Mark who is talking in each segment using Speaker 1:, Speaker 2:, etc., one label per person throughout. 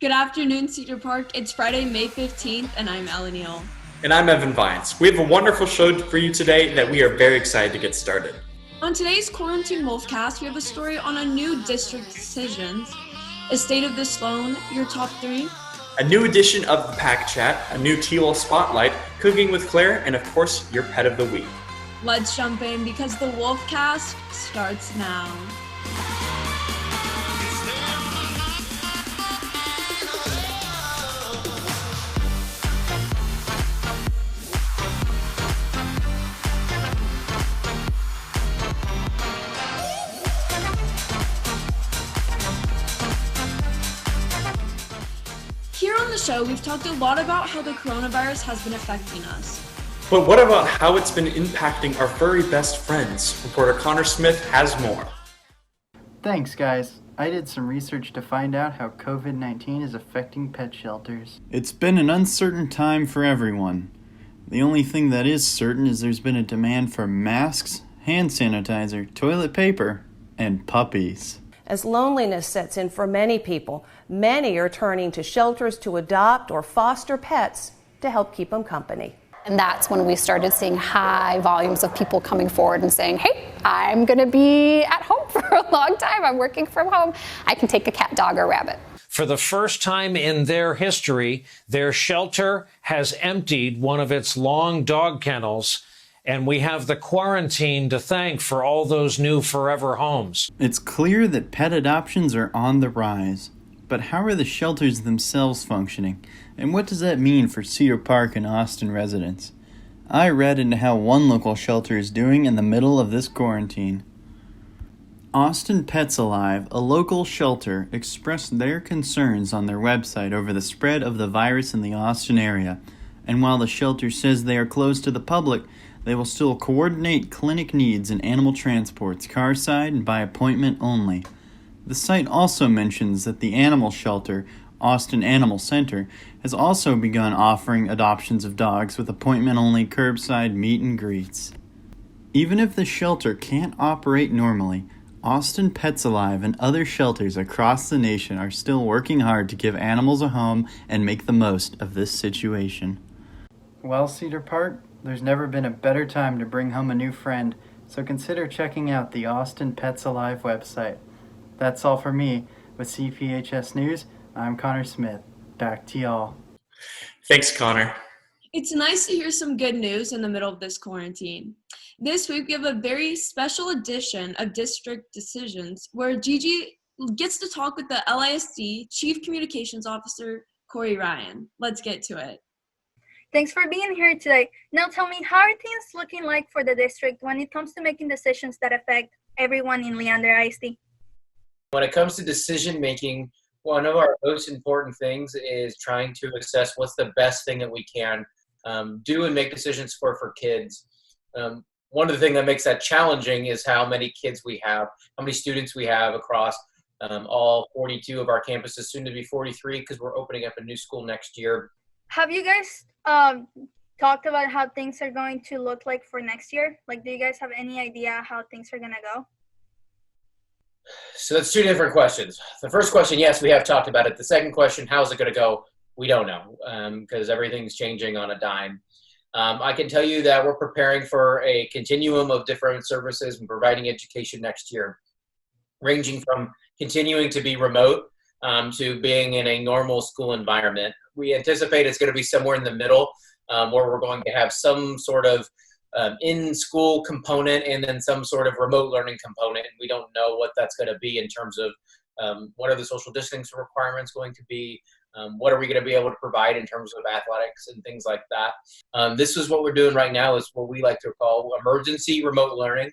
Speaker 1: Good afternoon, Cedar Park. It's Friday, May 15th, and I'm Ellen Neal.
Speaker 2: And I'm Evan Vines. We have a wonderful show for you today that we are very excited to get started.
Speaker 1: On today's Quarantine Wolfcast, we have a story on a new district decisions, a state of the Sloan, your top three,
Speaker 2: a new edition of the Pack Chat, a new Teal Spotlight, Cooking with Claire, and of course, your pet of the week.
Speaker 1: Let's jump in because the Wolfcast starts now. Here on the show, we've talked a lot about how the coronavirus has been affecting us.
Speaker 2: But what about how it's been impacting our furry best friends? Reporter Connor Smith has more.
Speaker 3: Thanks, guys. I did some research to find out how COVID-19 is affecting pet shelters.
Speaker 4: It's been an uncertain time for everyone. The only thing that is certain is there's been a demand for masks, hand sanitizer, toilet paper, and puppies.
Speaker 5: As loneliness sets in for many people, many are turning to shelters to adopt or foster pets to help keep them company.
Speaker 6: And that's when we started seeing high volumes of people coming forward and saying, hey, I'm going to be at home for a long time. I'm working from home. I can take a cat, dog, or rabbit.
Speaker 7: For the first time in their history, their shelter has emptied one of its long dog kennels, and we have the quarantine to thank for all those new forever homes.
Speaker 4: It's clear that pet adoptions are on the rise. But how are the shelters themselves functioning? And what does that mean for Cedar Park and Austin residents? I read into how one local shelter is doing in the middle of this quarantine. Austin Pets Alive, a local shelter, expressed their concerns on their website over the spread of the virus in the Austin area. And while the shelter says they are closed to the public, they will still coordinate clinic needs and animal transports, carside and by appointment only. The site also mentions that the animal shelter, Austin Animal Center, has also begun offering adoptions of dogs with appointment-only curbside meet and greets. Even if the shelter can't operate normally, Austin Pets Alive and other shelters across the nation are still working hard to give animals a home and make the most of this situation.
Speaker 3: Well, Cedar Park, there's never been a better time to bring home a new friend, so consider checking out the Austin Pets Alive website. That's all for me. With CPHS News, I'm Connor Smith. Back to y'all.
Speaker 2: Thanks, Connor.
Speaker 1: It's nice to hear some good news in the middle of this quarantine. This week, we have a very special edition of District Decisions, where Gigi gets to talk with the LISD Chief Communications Officer, Corey Ryan. Let's get to it.
Speaker 8: Thanks for being here today. Now tell me, how are things looking like for the district when it comes to making decisions that affect everyone in Leander ISD?
Speaker 9: When it comes to decision making, one of our most important things is trying to assess what's the best thing that we can do and make decisions for kids. One of the things that makes that challenging is how many kids we have, how many students we have across all 42 of our campuses, soon to be 43 because we're opening up a new school next year.
Speaker 8: Have you guys talked about how things are going to look like for next year? Like, do you guys have any idea how things are going to go?
Speaker 9: So that's two different questions. The first question, yes, we have talked about it. The second question, how's it going to go? We don't know because everything's changing on a dime. I can tell you that we're preparing for a continuum of different services and providing education next year, ranging from continuing to be remote to being in a normal school environment. We anticipate it's going to be somewhere in the middle where we're going to have some sort of in-school component and then some sort of remote learning component. We don't know what that's going to be in terms of what are the social distancing requirements going to be, what are we going to be able to provide in terms of athletics and things like that. This is what we're doing right now is what we like to call emergency remote learning.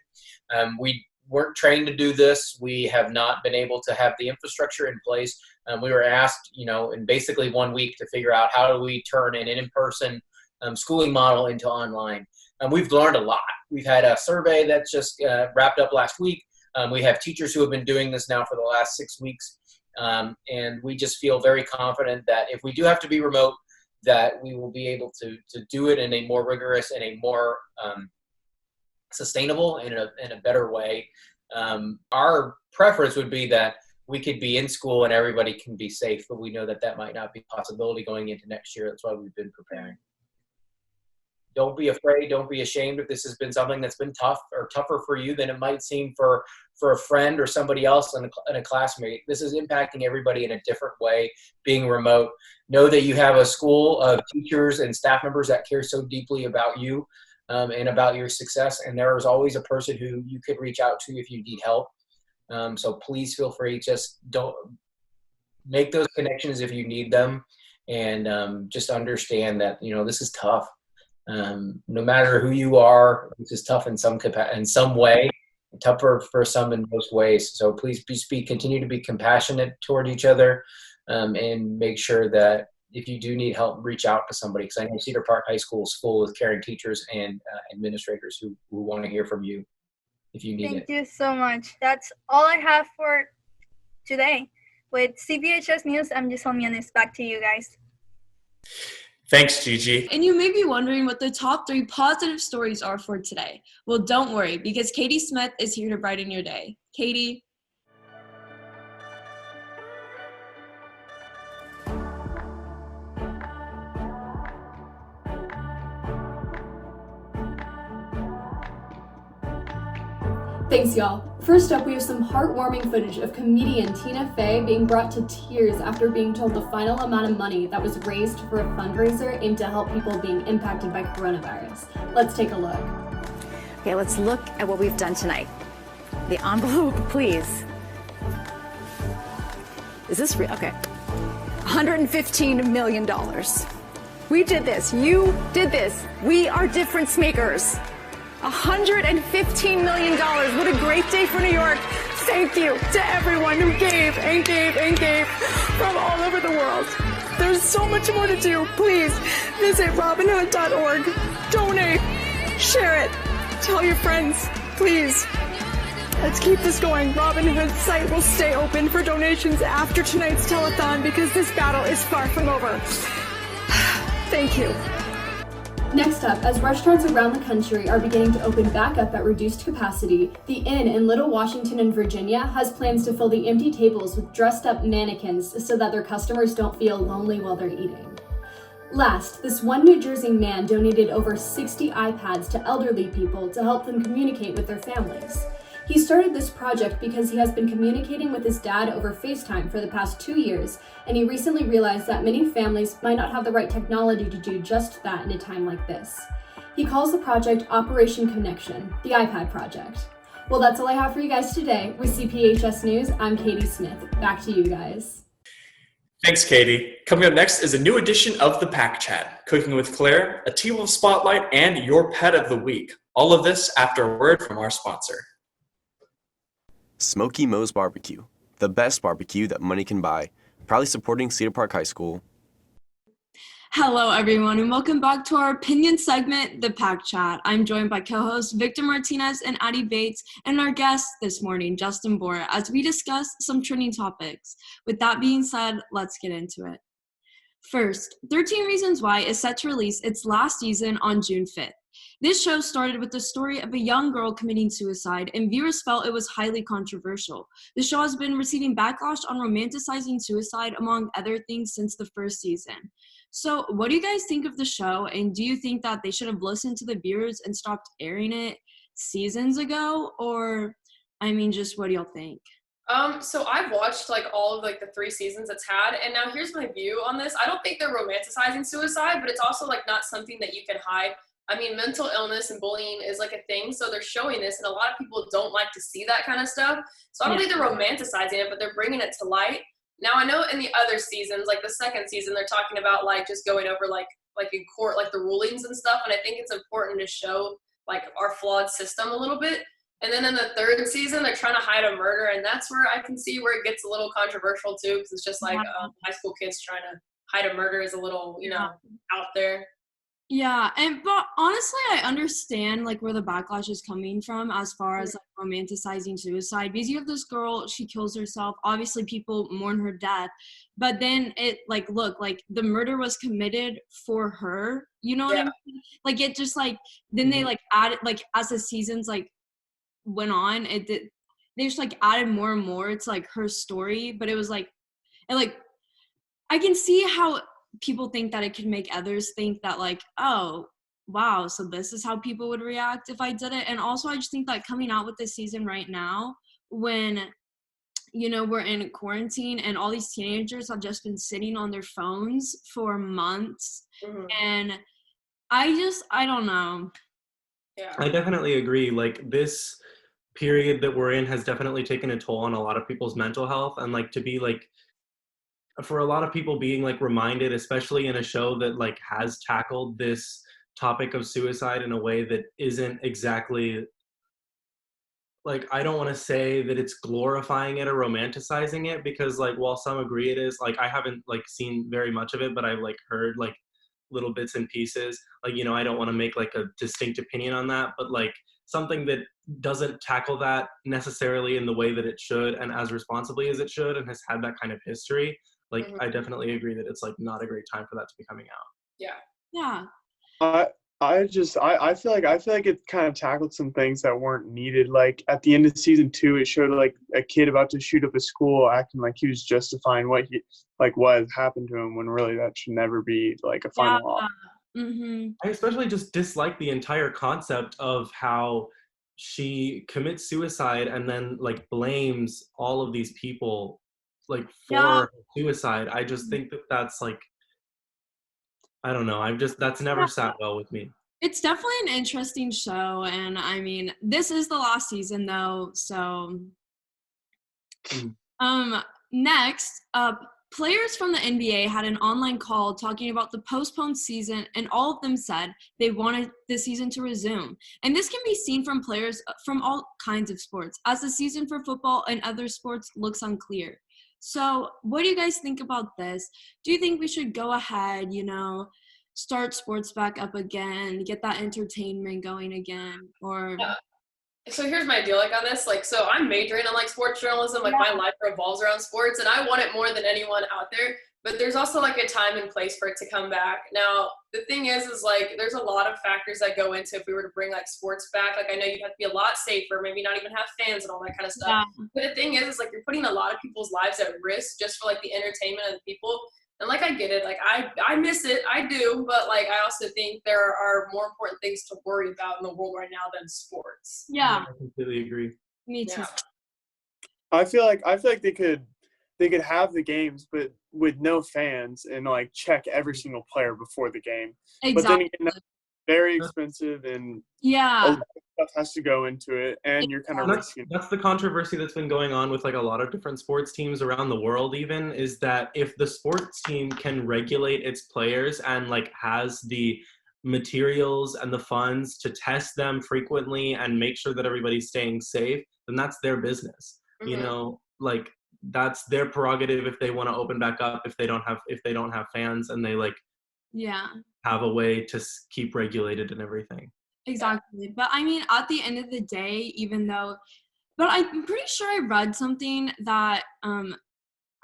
Speaker 9: We weren't trained to do this. We have not been able to have the infrastructure in place. We were asked, in basically 1 week to figure out how do we turn an in-person schooling model into online. We've learned a lot. We've had a survey that's just wrapped up last week. We have teachers who have been doing this now for the last 6 weeks. And we just feel very confident that if we do have to be remote, that we will be able to do it in a more rigorous and a more sustainable and in a better way. Our preference would be that we could be in school and everybody can be safe, but we know that that might not be a possibility going into next year. That's why we've been preparing. Don't be afraid. Don't be ashamed if this has been something that's been tough or tougher for you than it might seem for a friend or somebody else and a classmate. This is impacting everybody in a different way, being remote. Know that you have a school of teachers and staff members that care so deeply about you and about your success. And there is always a person who you could reach out to if you need help. So please feel free. Just don't make those connections if you need them. And just understand that, this is tough. No matter who you are, this is tough in some way, tougher for some in most ways. So please continue to be compassionate toward each other, and make sure that if you do need help, reach out to somebody. Because I know Cedar Park High School is full of caring teachers and administrators who want to hear from you if you need it.
Speaker 8: Thank you so much. That's all I have for today. With CPHS News, I'm Giselle Mianes. Back to you guys.
Speaker 2: Thanks, Gigi.
Speaker 1: And you may be wondering what the top 3 positive stories are for today. Well, don't worry, because Katie Smith is here to brighten your day. Katie?
Speaker 10: Thanks, y'all. First up, we have some heartwarming footage of comedian Tina Fey being brought to tears after being told the final amount of money that was raised for a fundraiser aimed to help people being impacted by coronavirus. Let's take a look.
Speaker 11: Okay, let's look at what we've done tonight. The envelope, please. Is this real? Okay. $115 million. We did this. You did this. We are difference makers. $115 million. What a great day for New York. Thank you to everyone who gave and gave and gave from all over the world. There's so much more to do. Please visit robinhood.org. Donate. Share it. Tell your friends. Please. Let's keep this going. Robinhood's site will stay open for donations after tonight's telethon because this battle is far from over. Thank you.
Speaker 10: Next up, as restaurants around the country are beginning to open back up at reduced capacity, the Inn in Little Washington in Virginia has plans to fill the empty tables with dressed-up mannequins so that their customers don't feel lonely while they're eating. Last, this one New Jersey man donated over 60 iPads to elderly people to help them communicate with their families. He started this project because he has been communicating with his dad over FaceTime for the past 2 years, and he recently realized that many families might not have the right technology to do just that in a time like this. He calls the project Operation Connection, the iPad Project. Well, that's all I have for you guys today. With CPHS News, I'm Katie Smith. Back to you guys.
Speaker 2: Thanks, Katie. Coming up next is a new edition of the Pack Chat, Cooking with Claire, a T-Wolf Spotlight, and your Pet of the Week. All of this after a word from our sponsor.
Speaker 12: Smoky Moe's Barbecue, the best barbecue that money can buy. Proudly supporting Cedar Park High School.
Speaker 1: Hello, everyone, and welcome back to our opinion segment, The Pack Chat. I'm joined by co-hosts Victor Martinez and Addie Bates, and our guest this morning, Justin Bora, as we discuss some trending topics. With that being said, let's get into it. First, 13 Reasons Why is set to release its last season on June 5th. This show started with the story of a young girl committing suicide, and viewers felt it was highly controversial. The show has been receiving backlash on romanticizing suicide, among other things, since the first season. So what do you guys think of the show, and do you think that they should have listened to the viewers and stopped airing it seasons ago? Or, just what do y'all think?
Speaker 13: So I've watched all of the 3 seasons it's had, and now here's my view on this. I don't think they're romanticizing suicide, but it's also not something that you can hide. Mental illness and bullying is a thing, so they're showing this, and a lot of people don't like to see that kind of stuff. So I don't think they're romanticizing it, but they're bringing it to light. Now, I know in the other seasons, the second season, they're talking about just going over in court, the rulings and stuff, and I think it's important to show our flawed system a little bit. And then in the 3rd season, they're trying to hide a murder, and that's where I can see where it gets a little controversial too, because it's just high school kids trying to hide a murder is a little, out there.
Speaker 1: Yeah, but honestly, I understand where the backlash is coming from as far as romanticizing suicide, because you have this girl, she kills herself. Obviously, people mourn her death, but then it the murder was committed for her. You know what I mean? It just then they added as the seasons went on, it did. they just like added more and more. It's like her story, but it was like, and like I can see how people think that it could make others think that like, oh wow, so this is how people would react if I did it. And also I just think that coming out with this season right now when we're in quarantine and all these teenagers have just been sitting on their phones for months. And I don't know.
Speaker 13: Yeah.
Speaker 14: I definitely agree. Like, this period that we're in has definitely taken a toll on a lot of people's mental health, and like to be like, for a lot of people being like reminded, especially in a show that like has tackled this topic of suicide in a way that isn't exactly like, I don't want to say that it's glorifying it or romanticizing it, because like while some agree it is, like I haven't like seen very much of it, but I've like heard like little bits and pieces. Like, I don't want to make like a distinct opinion on that, but like something that doesn't tackle that necessarily in the way that it should and as responsibly as it should and has had that kind of history. Like, I definitely agree that it's like not a great time for that to be coming out.
Speaker 13: Yeah.
Speaker 1: Yeah.
Speaker 15: I feel like it kind of tackled some things that weren't needed. Like at the end of season 2, it showed like a kid about to shoot up a school acting like he was justifying what had happened to him, when really that should never be like a final law.
Speaker 14: I especially just dislike the entire concept of how she commits suicide and then like blames all of these people like for her suicide. I just think that that's like, I don't know. That's never sat well with me.
Speaker 1: It's definitely an interesting show, and I mean, this is the last season though, so next up, players from the NBA had an online call talking about the postponed season, and all of them said they wanted the season to resume. And this can be seen from players from all kinds of sports, as the season for football and other sports looks unclear. So what do you guys think about this? Do you think we should go ahead, start sports back up again, get that entertainment going again, or...
Speaker 13: So here's my deal on this. So I'm majoring in sports journalism. My life revolves around sports, and I want it more than anyone out there. But there's also a time and place for it to come back. Now, the thing is there's a lot of factors that go into if we were to bring sports back. I know you'd have to be a lot safer, maybe not even have fans and all that kind of stuff. Yeah. But the thing is you're putting a lot of people's lives at risk just for the entertainment of the people. And I get it, I miss it, I do, but I also think there are more important things to worry about in the world right now than sports.
Speaker 1: Yeah.
Speaker 14: I completely agree.
Speaker 1: Me too.
Speaker 13: Yeah.
Speaker 15: I feel like they could have the games, but with no fans, and check every single player before the game.
Speaker 1: Exactly.
Speaker 15: But then again, that's very expensive, and a lot of stuff has to go into it, and you're kind of risking.
Speaker 14: That's the controversy that's been going on with a lot of different sports teams around the world. Even is that if the sports team can regulate its players and has the materials and the funds to test them frequently and make sure that everybody's staying safe, then that's their business. That's their prerogative if they want to open back up, if they don't have fans, and they have a way to keep regulated and everything.
Speaker 1: Exactly. But I mean, at the end of the day, but I'm pretty sure I read something that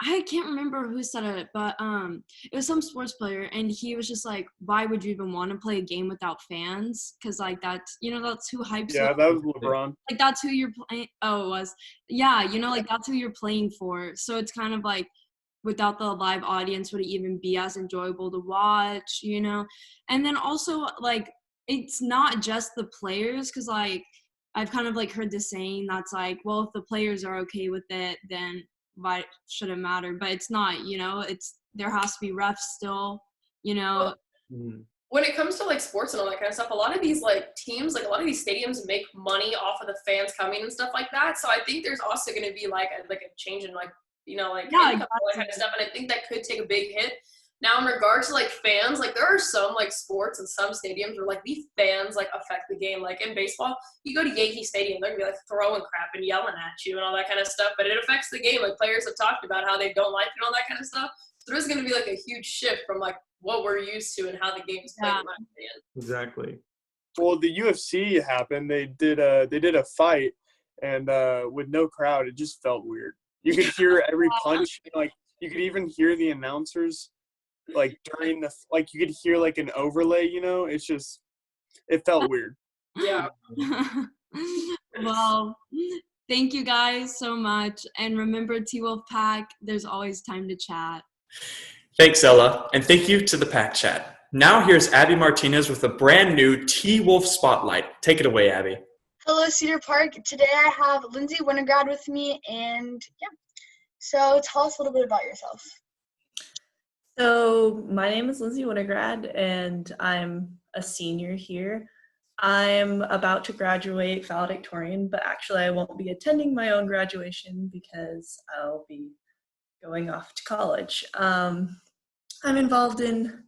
Speaker 1: I can't remember who said it, but it was some sports player, and he was just like, why would you even want to play a game without fans? Because that's who hypes.
Speaker 15: Yeah, that was LeBron.
Speaker 1: That's who you're playing. Oh, it was. Yeah, that's who you're playing for. So it's kind of without the live audience, would it even be as enjoyable to watch? And then also it's not just the players, because I've kind of heard the saying that's well, if the players are okay with it, then why should it matter? But it's not, there has to be refs still,
Speaker 13: Well, when it comes to sports and all that kind of stuff, a lot of these teams, a lot of these stadiums make money off of the fans coming and stuff like that. So I think there's also going to be a change in income, all that kind of stuff, and I think that could take a big hit. Now, in regards to fans, there are some sports and some stadiums where the fans affect the game. In baseball, you go to Yankee Stadium, they're gonna be throwing crap and yelling at you and all that kind of stuff. But it affects the game. Players have talked about how they don't like it and all that kind of stuff. So there's gonna be a huge shift from what we're used to and how the game is played. In my opinion.
Speaker 14: Exactly.
Speaker 15: Well, the UFC happened. They did a fight, and with no crowd, it just felt weird. You could hear every punch. You could even hear the announcers. During the you could hear an overlay, it's just, it felt weird.
Speaker 13: Yeah.
Speaker 1: Well, Thank you guys so much. And remember, T-Wolf Pack, there's always time to chat.
Speaker 2: Thanks, Ella, and thank you to the Pack Chat. Now here's Abby Martinez with a brand new T-Wolf Spotlight. Take it away, Abby.
Speaker 16: Hello, Cedar Park. Today I have Lindsay Winograd with me, and yeah. So tell us a little bit about yourself.
Speaker 17: So my name is Lindsay Winograd, and I'm a senior here. I'm about to graduate valedictorian, but actually I won't be attending my own graduation because I'll be going off to college. I'm involved in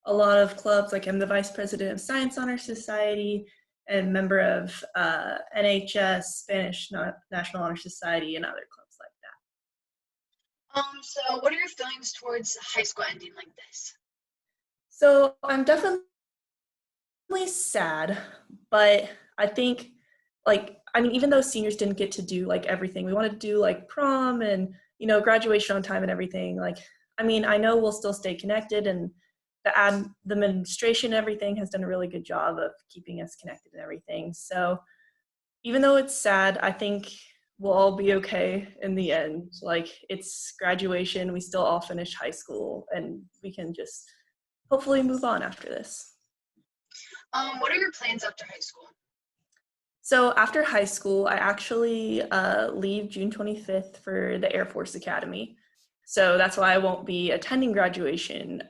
Speaker 17: a lot of clubs, like I'm the vice president of Science Honor Society and member of NHS, Spanish National Honor Society, and other clubs like that.
Speaker 16: So what are your feelings towards high school ending like this?
Speaker 17: So I'm definitely sad, but I think, even though seniors didn't get to do everything, we wanted to do prom and, graduation on time and everything. I know we'll still stay connected, and the administration and everything has done a really good job of keeping us connected and everything. So even though it's sad, I think we'll all be okay in the end. It's graduation, we still all finished high school, and we can just hopefully move on after this.
Speaker 16: What are your plans after high school?
Speaker 17: So after high school, I actually leave June 25th for the Air Force Academy. So that's why I won't be attending graduation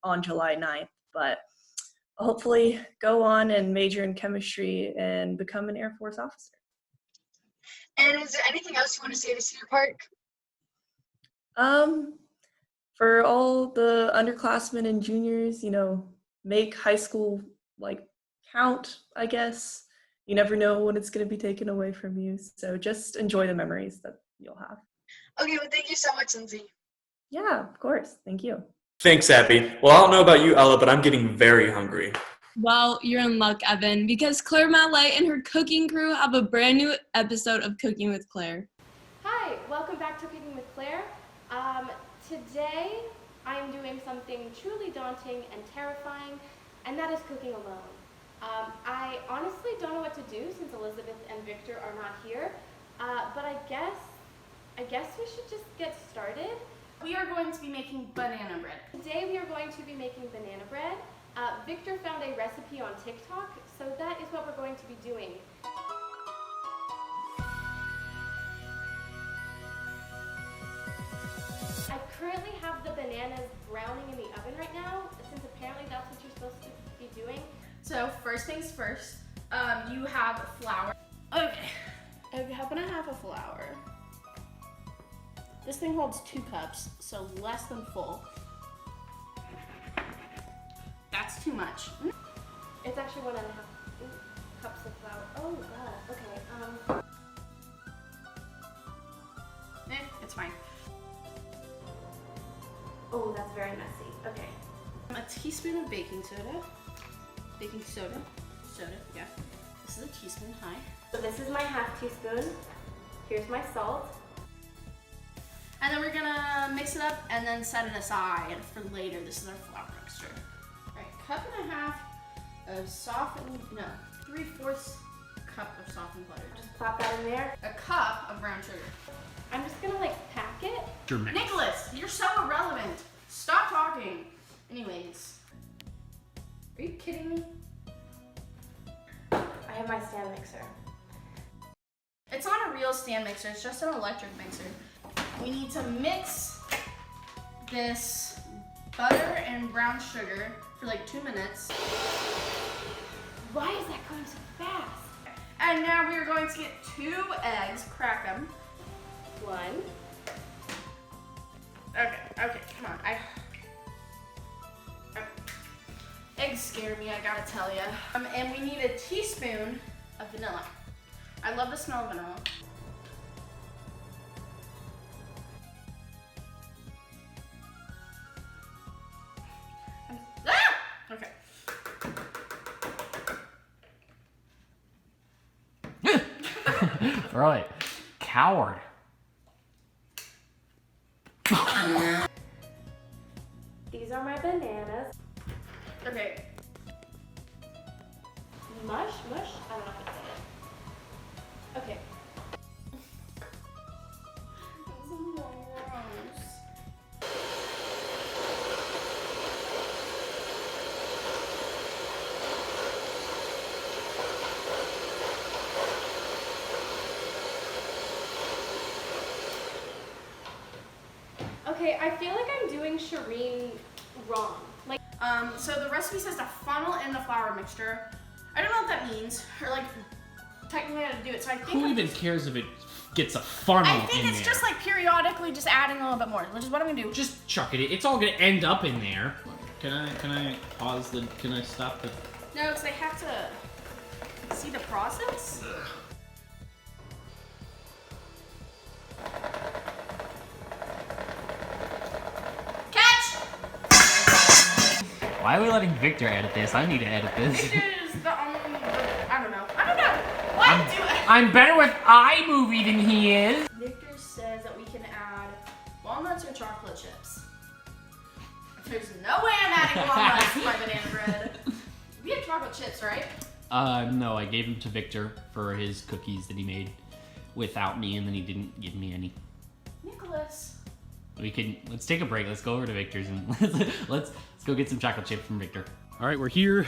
Speaker 17: on July 9th, but I'll hopefully go on and major in chemistry and become an Air Force officer.
Speaker 16: And is there anything else you want to say to Cedar Park?
Speaker 17: For all the underclassmen and juniors, make high school count, I guess. You never know when it's going to be taken away from you. So just enjoy the memories that you'll have.
Speaker 16: Okay, well, thank you so much, Lindsay.
Speaker 17: Yeah, of course. Thank you.
Speaker 2: Thanks, Abby. Well, I don't know about you, Ella, but I'm getting very hungry.
Speaker 1: Well, you're in luck, Evan, because Claire Mallet and her cooking crew have a brand new episode of Cooking with Claire.
Speaker 18: Hi, welcome back to Cooking with Claire. Today I'm doing something truly daunting and terrifying, and that is cooking alone. I honestly don't know what to do since Elizabeth and Victor are not here, but I guess we should just get started.
Speaker 19: We are going to be making banana bread.
Speaker 18: Today we are going to be making banana bread. Victor found a recipe on TikTok, so that is what we're going to be doing. I currently have the bananas browning in the oven right now, since apparently that's what you're supposed to be doing.
Speaker 19: So first things first, you have flour. Okay, a cup and a half of flour. This thing holds 2 cups, so less than full. That's too much.
Speaker 18: It's actually 1.5 cups of flour. Oh god, okay,
Speaker 19: It's fine.
Speaker 18: Oh, that's very messy, okay.
Speaker 19: A teaspoon of baking soda. Baking soda, yeah. This is a teaspoon, hi.
Speaker 18: So this is my ½ teaspoon. Here's my salt.
Speaker 19: And then we're gonna mix it up and then set it aside for later. This is our flour mixture. All right, 1.5 cups of softened, 3/4 cup of softened butter.
Speaker 18: Just plop that in there.
Speaker 19: A cup of brown sugar.
Speaker 18: I'm just gonna pack it.
Speaker 19: Nicholas, you're so irrelevant. Stop talking. Anyways, are you kidding me?
Speaker 18: I have my stand mixer.
Speaker 19: It's not a real stand mixer, it's just an electric mixer. We need to mix this butter and brown sugar for 2 minutes.
Speaker 18: Why is that going so fast?
Speaker 19: And now we are going to get 2 eggs, crack them.
Speaker 18: 1.
Speaker 19: Okay, come on. Eggs scare me, I gotta tell ya. And we need a teaspoon of vanilla. I love the smell of vanilla. Okay.
Speaker 20: Right. Coward.
Speaker 18: These are my bananas.
Speaker 19: Okay.
Speaker 18: Mush? I don't know how to say it. Okay. Okay, I feel like I'm doing Shireen wrong. Like,
Speaker 19: so the recipe says to funnel in the flour mixture. I don't know what that means, or like technically how to do it. So I think
Speaker 21: Who even cares if it gets a funnel
Speaker 19: I think
Speaker 21: in
Speaker 19: it's
Speaker 21: there?
Speaker 19: just like periodically just adding a little bit more, which is what I'm gonna do.
Speaker 21: Just chuck it. It's all gonna end up in there. Can I pause the? Can I stop the?
Speaker 19: No, because they have to see the process. Catch!
Speaker 21: Why are we letting Victor edit this? I need to edit this.
Speaker 19: It is the I don't know. What?
Speaker 21: I'm better with iMovie than he is.
Speaker 19: Victor says that we can add walnuts or chocolate chips. There's no way I'm adding walnuts to my banana bread. We have chocolate chips, right?
Speaker 21: No, I gave them to Victor for his cookies that he made without me, and then he didn't give me any.
Speaker 19: Nicholas.
Speaker 21: Let's take a break. Let's go over to Victor's and let's go get some chocolate chips from Victor. All right, we're here.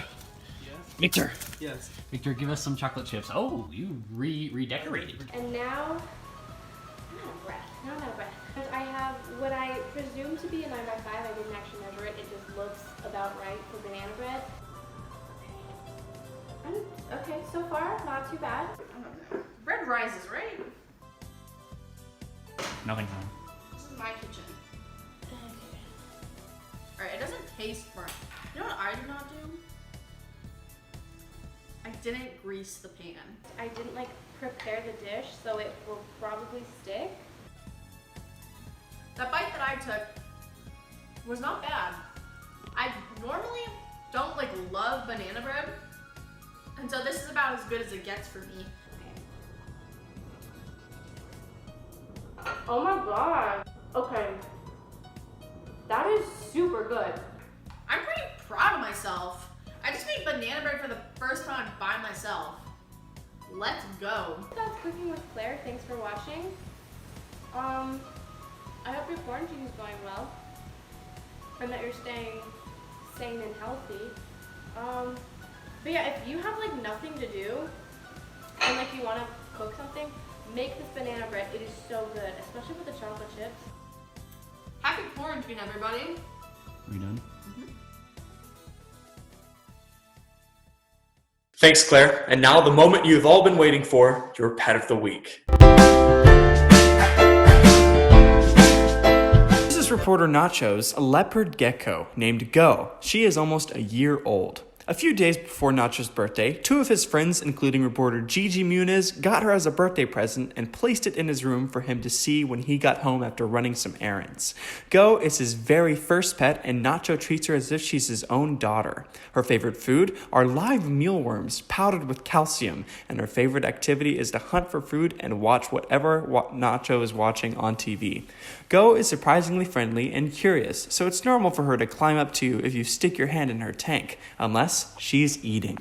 Speaker 14: Yes.
Speaker 21: Victor.
Speaker 14: Yes.
Speaker 21: Victor, give us some chocolate chips. Oh, you redecorated.
Speaker 18: And now, I'm out of breath. Now I'm out of breath. I have what I presume to be a 9x5. I didn't actually measure it. It just looks about right for banana bread. Okay, so far, not too bad.
Speaker 19: Bread rises, right?
Speaker 21: Nothing wrong.
Speaker 19: This is my kitchen. Okay. Alright, it doesn't taste burnt. You know what I did not do? I didn't grease the pan.
Speaker 18: I didn't like prepare the dish, so it will probably stick.
Speaker 19: That bite that I took was not bad. I normally don't like love banana bread, and so this is about as good as it gets for me.
Speaker 18: Oh my god. Okay. That is super good.
Speaker 19: I'm pretty proud of myself. I just made banana bread for the first time by myself. Let's go.
Speaker 18: That's Cooking with Claire. Thanks for watching. I hope your quarantine is going well, and that you're staying sane and healthy. But yeah, if you have like nothing to do and like you want to cook something, make this banana bread. It is so good, especially with the chocolate chips.
Speaker 19: Happy quarantine, everybody.
Speaker 21: Are we done?
Speaker 2: Thanks, Claire. And now the moment you've all been waiting for, your pet of the week. This is reporter Nacho's leopard gecko named Go. She is almost a year old. A few days before Nacho's birthday, two of his friends, including reporter Gigi Muniz, got her as a birthday present and placed it in his room for him to see when he got home after running some errands. Go is his very first pet, and Nacho treats her as if she's his own daughter. Her favorite food are live mealworms powdered with calcium, and her favorite activity is to hunt for food and watch whatever Nacho is watching on TV. Go is surprisingly friendly and curious, so it's normal for her to climb up to you if you stick your hand in her tank, unless she's eating.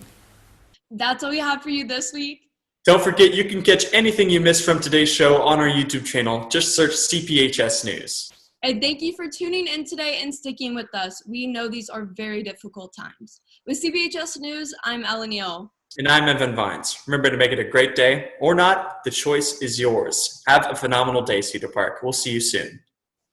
Speaker 1: That's all we have for you this week.
Speaker 2: Don't forget, you can catch anything you missed from today's show on our YouTube channel. Just search CPHS News.
Speaker 1: And thank you for tuning in today and sticking with us. We know these are very difficult times. With CPHS News, I'm Ellen Neal.
Speaker 2: And I'm Evan Vines. Remember to make it a great day or not, the choice is yours. Have a phenomenal day, Cedar Park. We'll see you soon.